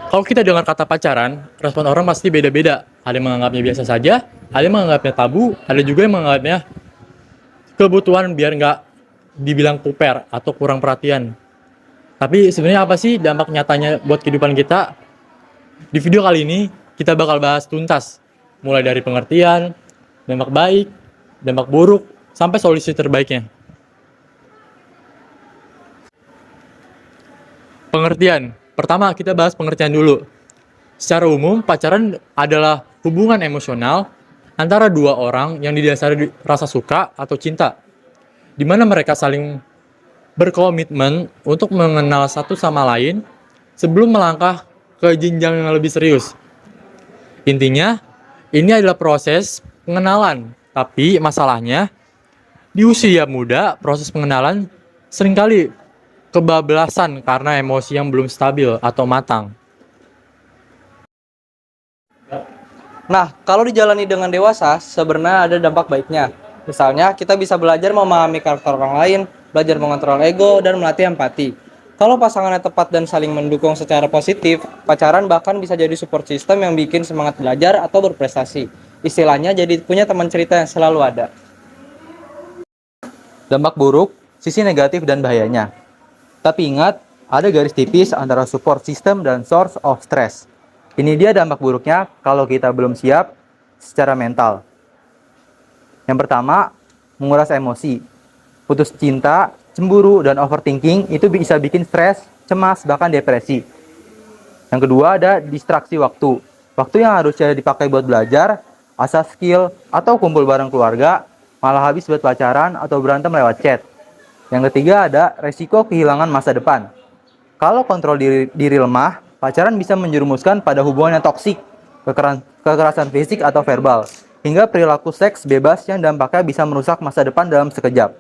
Kalau kita dengar kata pacaran, respon orang pasti beda-beda. Ada yang menganggapnya biasa saja, ada yang menganggapnya tabu, ada juga yang menganggapnya kebutuhan biar nggak dibilang kuper atau kurang perhatian. Tapi sebenarnya apa sih dampak nyatanya buat kehidupan kita? Di video kali ini kita bakal bahas tuntas, mulai dari pengertian, dampak baik, dampak buruk, sampai solusi terbaiknya. Pengertian. Pertama, kita bahas pengertian dulu. Secara umum, pacaran adalah hubungan emosional antara dua orang yang didasari rasa suka atau cinta, di mana mereka saling berkomitmen untuk mengenal satu sama lain sebelum melangkah ke jenjang yang lebih serius. Intinya, ini adalah proses pengenalan, tapi masalahnya di usia muda, proses pengenalan seringkali kebablasan karena emosi yang belum stabil atau matang. Nah, kalau dijalani dengan dewasa, sebenarnya ada dampak baiknya. Misalnya, kita bisa belajar memahami karakter orang lain, belajar mengontrol ego, dan melatih empati. Kalau pasangannya tepat dan saling mendukung secara positif, pacaran bahkan bisa jadi support system yang bikin semangat belajar atau berprestasi. Istilahnya jadi punya teman cerita yang selalu ada. Dampak buruk, sisi negatif dan bahayanya. Tapi ingat, ada garis tipis antara support system dan source of stress. Ini dia dampak buruknya kalau kita belum siap secara mental. Yang pertama, menguras emosi. Putus cinta, cemburu, dan overthinking itu bisa bikin stres, cemas, bahkan depresi. Yang kedua ada distraksi waktu. Waktu yang harusnya dipakai buat belajar, asah skill, atau kumpul bareng keluarga, malah habis buat pacaran atau berantem lewat chat. Yang ketiga ada resiko kehilangan masa depan. Kalau kontrol diri lemah, pacaran bisa menjerumuskan pada hubungan yang toksik, kekerasan fisik atau verbal, hingga perilaku seks bebas yang dampaknya bisa merusak masa depan dalam sekejap.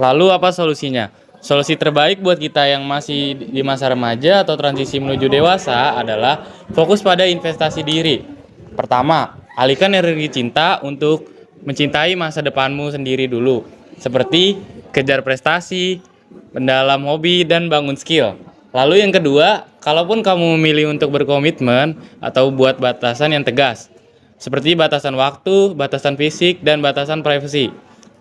Lalu apa solusinya? Solusi terbaik buat kita yang masih di masa remaja atau transisi menuju dewasa adalah fokus pada investasi diri. Pertama, alihkan energi cinta untuk mencintai masa depanmu sendiri dulu. Seperti kejar prestasi, mendalam hobi, dan bangun skill. Lalu yang kedua, kalaupun kamu memilih untuk berkomitmen atau buat batasan yang tegas. Seperti batasan waktu, batasan fisik, dan batasan privasi.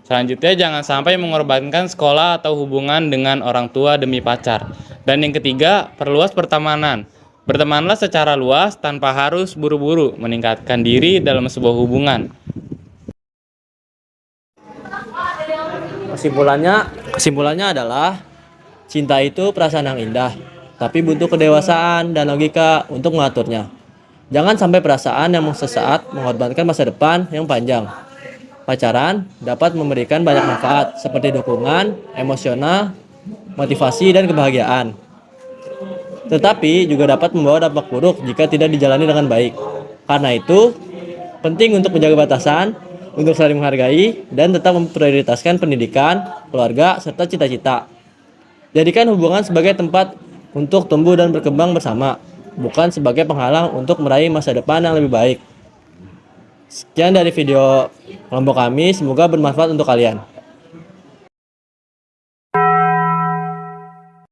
Selanjutnya, jangan sampai mengorbankan sekolah atau hubungan dengan orang tua demi pacar. Dan yang ketiga, perluas pertemanan. Bertemanlah secara luas tanpa harus buru-buru meningkatkan diri dalam sebuah hubungan. Kesimpulannya adalah cinta itu perasaan yang indah, tapi butuh kedewasaan dan logika untuk mengaturnya. Jangan sampai perasaan yang sesaat mengorbankan masa depan yang panjang. Pacaran dapat memberikan banyak manfaat seperti dukungan, emosional, motivasi, dan kebahagiaan. Tetapi juga dapat membawa dampak buruk jika tidak dijalani dengan baik. Karena itu, penting untuk menjaga batasan, untuk saling menghargai, dan tetap memprioritaskan pendidikan, keluarga, serta cita-cita. Jadikan hubungan sebagai tempat untuk tumbuh dan berkembang bersama, bukan sebagai penghalang untuk meraih masa depan yang lebih baik. Sekian dari video kelompok kami, semoga bermanfaat untuk kalian.